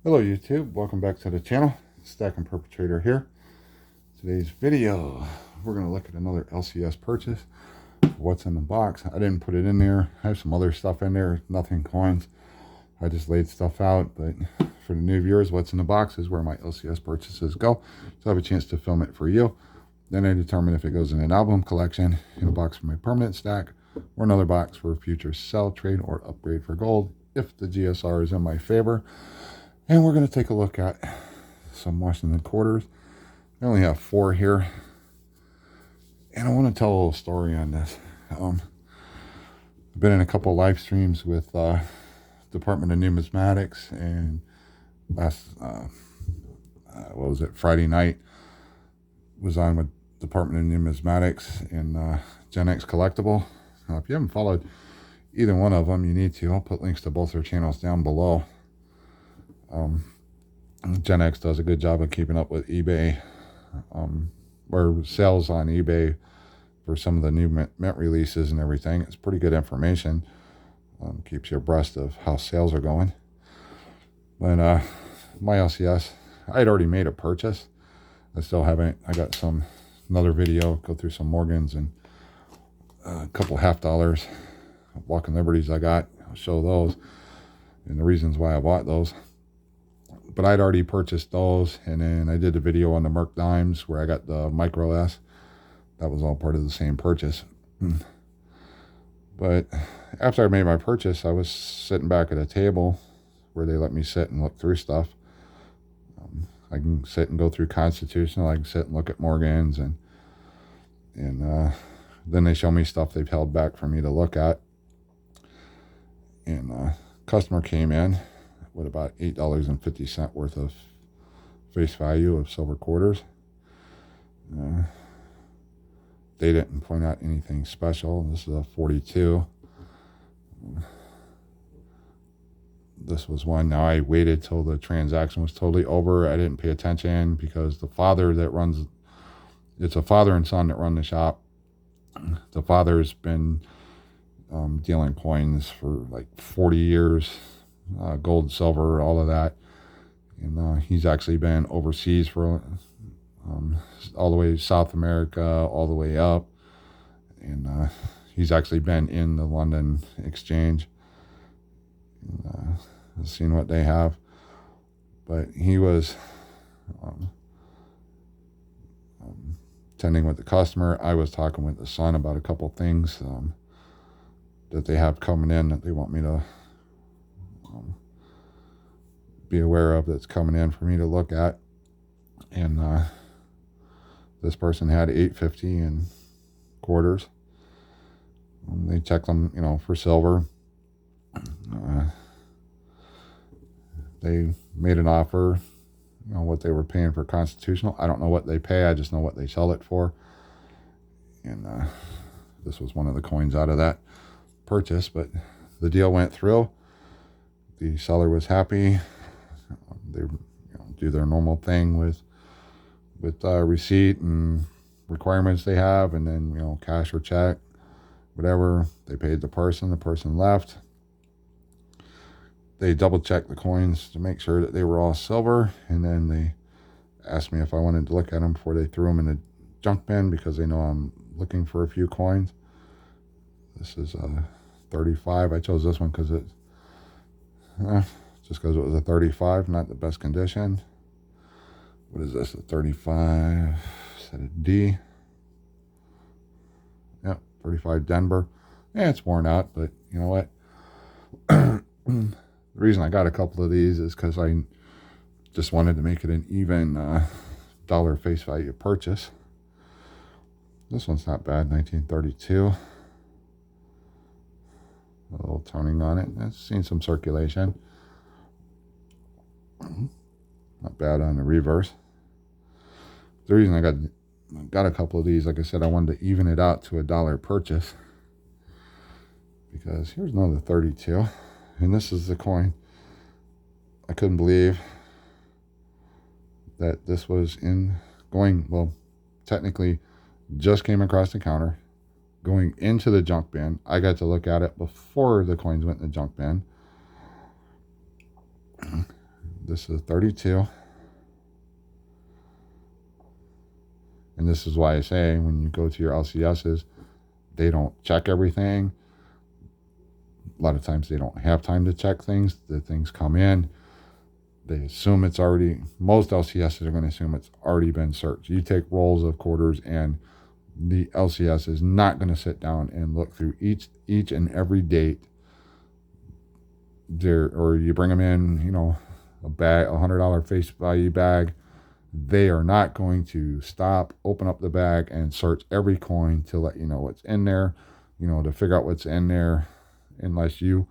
Hello YouTube, welcome back to the channel. Stack and Perpetrator here. Today's video, we're going to look at another LCS purchase. What's in the box. I didn't put it in there. I have some other stuff in there, nothing coins. I just laid stuff out, but for the new viewers, what's in the box is where my LCS purchases go. So I have a chance to film it for you. Then I determine if it goes in an album collection, in a box for my permanent stack, or another box for a future sell, trade, or upgrade for gold, if the GSR is in my favor. And we're going to take a look at some Washington quarters. I only have 4 here. And I want to tell a little story on this. I've been in a couple live streams with Department of Numismatics, and last, what was it, Friday night, was on with Department of Numismatics and Gen X Collectible. If you haven't followed either one of them, you need to. I'll put links to both their channels down below. Gen X does a good job of keeping up with eBay, or sales on eBay for some of the new mint releases and everything. It's pretty good information. Keeps you abreast of how sales are going. But my LCS, I had already made a purchase. I still haven't. I got another video, go through some Morgans and a couple $50 Walking Liberties I got. I'll show those and the reasons why I bought those. But I'd already purchased those, and then I did a video on the Merc Dimes where I got the Micro S. That was all part of the same purchase. But after I made my purchase, I was sitting back at a table where they let me sit and look through stuff. I can sit and go through Constitutional. I can sit and look at Morgans, and then they show me stuff they've held back for me to look at. And a customer came in with about $8.50 worth of face value of silver quarters. They didn't point out anything special. This is a 42. This was one. Now I waited till the transaction was totally over. I didn't pay attention because the father that runs, it's a father and son that run the shop. The father's been dealing coins for like 40 years. Gold, silver, all of that. And he's actually been overseas for all the way to South America, all the way up. And he's actually been in the London Exchange. And, seen what they have. But he was attending with the customer. I was talking with the son about a couple things that they have coming in that they want me to be aware of, that's coming in for me to look at. And this person had 850 in quarters. They checked them, for silver. They made an offer, what they were paying for Constitutional. I don't know what they pay. I just know what they sell it for. And this was one of the coins out of that purchase, but the deal went through. The seller was happy. They do their normal thing with receipt and requirements they have, and then cash or check, whatever. They paid the person left. They double checked the coins to make sure that they were all silver, and then they asked me if I wanted to look at them before they threw them in the junk bin, because they know I'm looking for a few coins. This is a 35. I chose this one because it just because it was a 35, not the best condition. What is this, a 35? Is that a D? Yep, 35 Denver. Yeah, it's worn out, but you know what? The reason I got a couple of these is because I just wanted to make it an even dollar face value purchase. This one's not bad, 1932. A little toning on it. It's seen some circulation. Not bad on the reverse. The reason I got a couple of these, like I said, I wanted to even it out to a dollar purchase. Because here's another 32. And this is the coin. I couldn't believe that this was technically just came across the counter, going into the junk bin. I got to look at it before the coins went in the junk bin. This is 32. And this is why I say when you go to your LCSs, they don't check everything. A lot of times they don't have time to check things. The things come in. They assume it's already, most LCSs are going to assume it's already been searched. You take rolls of quarters and the LCS is not going to sit down and look through each and every date there, or you bring them in, you know, a bag, $100 face value bag. They are not going to stop, open up the bag and search every coin to let you know what's in there, you know, to figure out what's in there, unless you,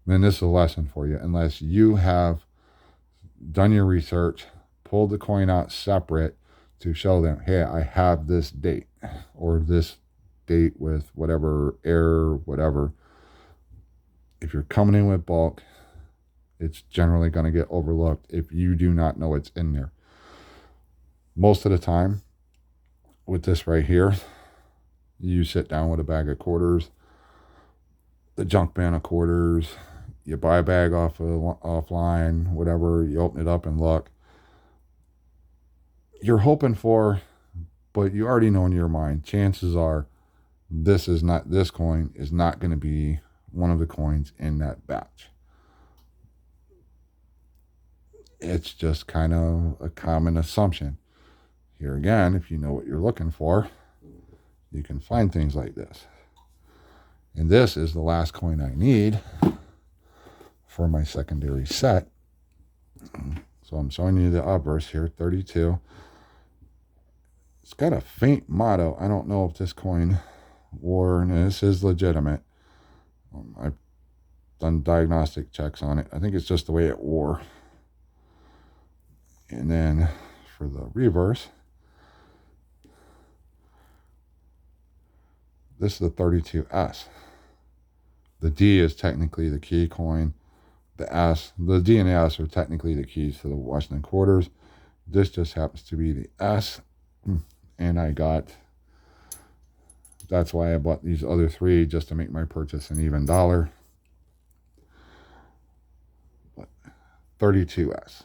then this is a lesson for you, unless you have done your research, pulled the coin out separate to show them, hey, I have this date or this date with whatever error, whatever. If you're coming in with bulk, it's generally going to get overlooked if you do not know it's in there. Most of the time, with this right here, you sit down with a bag of quarters, the junk bin of quarters, you buy a bag offline, whatever, you open it up and look. You're hoping for, but you already know in your mind, chances are this coin is not going to be one of the coins in that batch. It's just kind of a common assumption. Here again, if you know what you're looking for, you can find things like this. And this is the last coin I need for my secondary set. So I'm showing you the obverse here, 32. It's got a faint motto. I don't know if this coin wore, and this is legitimate. I've done diagnostic checks on it. I think it's just the way it wore. And then for the reverse, this is the 32S. The D is technically the key coin. The D and the S are technically the keys to the Washington quarters. This just happens to be the S. And that's why I bought these other three, just to make my purchase an even dollar. But 32S.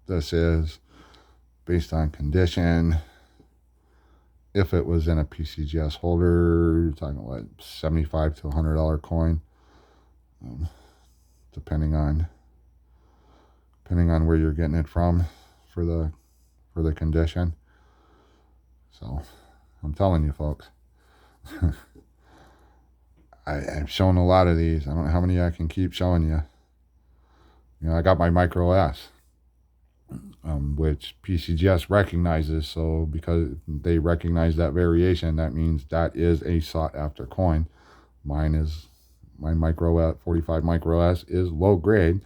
This is based on condition. If it was in a PCGS holder, you're talking about $75 to $100 coin, depending on where you're getting it from for the condition. So I'm telling you, folks, I've shown a lot of these. I don't know how many I can keep showing you. You know, I got my micro S, which PCGS recognizes. So because they recognize that variation, that means that is a sought after coin. My micro S, 45 micro S, is low grade,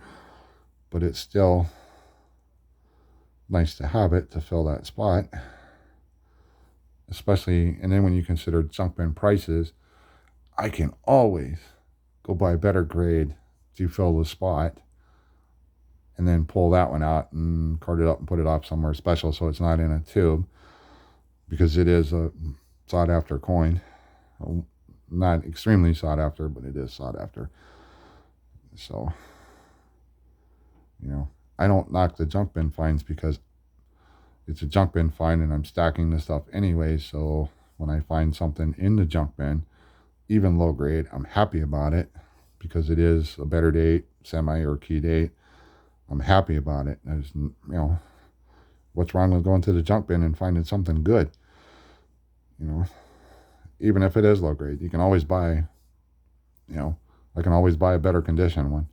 but it's still nice to have it to fill that spot. Especially, and then when you consider junk bin prices, I can always go buy a better grade to fill the spot, and then pull that one out and cart it up and put it off somewhere special so it's not in a tube, because it is a sought after coin. Not extremely sought after, but it is sought after. So, you know, I don't knock the junk bin finds, because it's a junk bin find and I'm stacking the stuff anyway. So when I find something in the junk bin, even low grade, I'm happy about it, because it is a better date, semi or key date. I'm happy about it. There's, you know, what's wrong with going to the junk bin and finding something good? You know, even if it is low grade, you can always buy, you know, I can always buy a better condition one.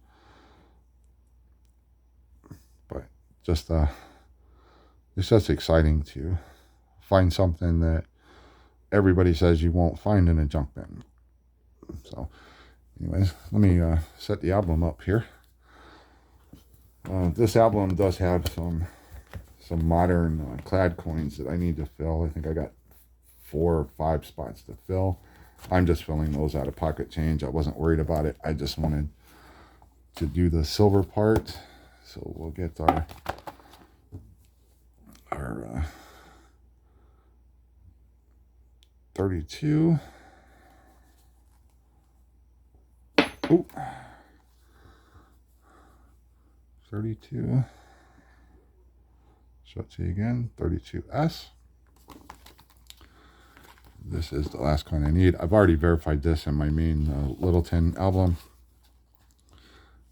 But just, it's just exciting to find something that everybody says you won't find in a junk bin. So anyways, let me set the album up here. This album does have some modern clad coins that I need to fill. I think I got 4 or 5 spots to fill. I'm just filling those out of pocket change. I wasn't worried about it. I just wanted to do the silver part. So we'll get our 32. Ooh. 32. So let's see again, 32S. This is the last coin I need. I've already verified this in my main Littleton album.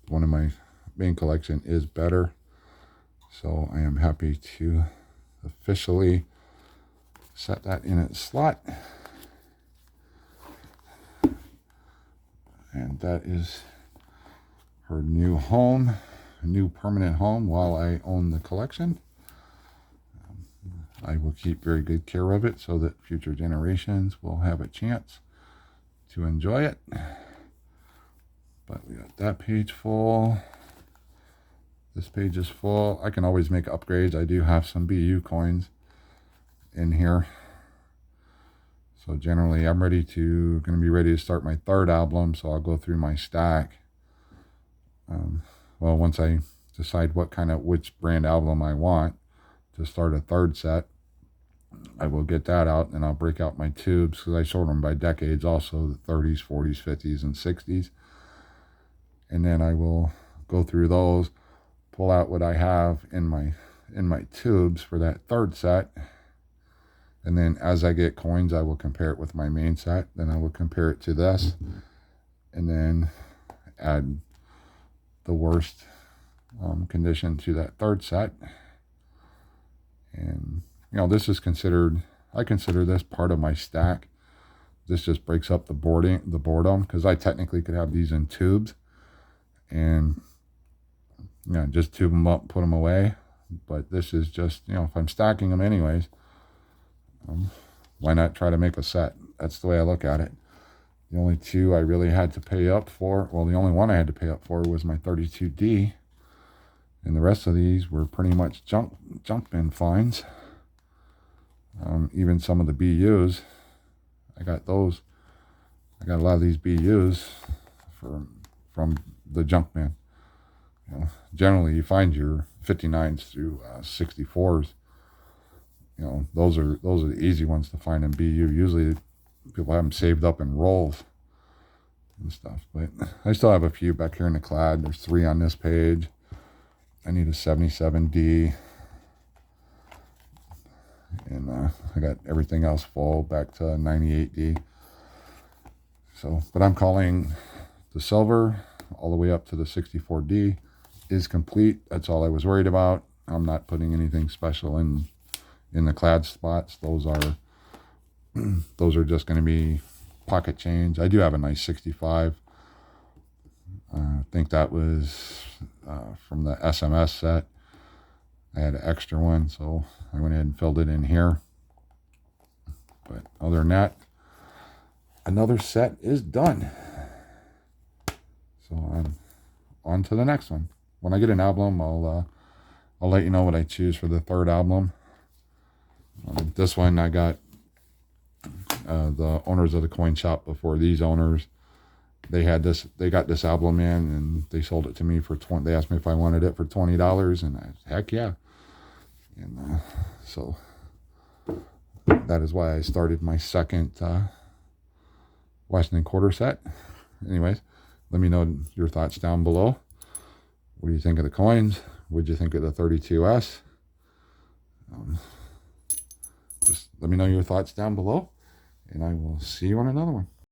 One of my main collection is better. So I am happy to officially set that in its slot. And that is her new home, a new permanent home while I own the collection. I will keep very good care of it so that future generations will have a chance to enjoy it. But we got that page full. This page is full. I can always make upgrades. I do have some BU coins in here. So generally I'm going to be ready to start my third album. So I'll go through my stack. Well, once I decide which brand album I want to start a third set, I will get that out and I'll break out my tubes because I sort them by decades also, the 30s, 40s, 50s, and 60s. And then I will go through those, pull out what I have in my tubes for that third set. And then as I get coins, I will compare it with my main set. Then I will compare it to this and then add the worst condition to that third set. And this is I consider this part of my stack. This just breaks up the boredom, because I technically could have these in tubes and just tube them up, put them away. But this is just, if I'm stacking them anyways, why not try to make a set? That's the way I look at it. The only two I really had to pay up for, well, the only one I had to pay up for was my 32D. And the rest of these were pretty much junk bin finds. Even some of the BUs, I got those. I got a lot of these BUs from the junk bin. Generally you find your 59s through 64s. Those are the easy ones to find in BU. Usually people have them saved up in rolls and stuff. But I still have a few back here in the clad. There's 3 on this page. I need a 77D. And I got everything else full back to 98D. So, but I'm calling the silver all the way up to the 64D is complete. That's all I was worried about. I'm not putting anything special in the clad spots. Those are just going to be pocket change. I do have a nice 65. I think that was from the SMS set. I had an extra one, so I went ahead and filled it in here. But other than that, another set is done. So I'm on to the next one. When I get an album, I'll let you know what I choose for the third album. This one I got the owners of the coin shop before these owners. They got this album in and they sold it to me for $20. They asked me if I wanted it for $20, and I said, heck yeah. And so that is why I started my second Washington quarter set. Anyways, let me know your thoughts down below. What do you think of the coins? What did you think of the 32S? Just let me know your thoughts down below, and I will see you on another one.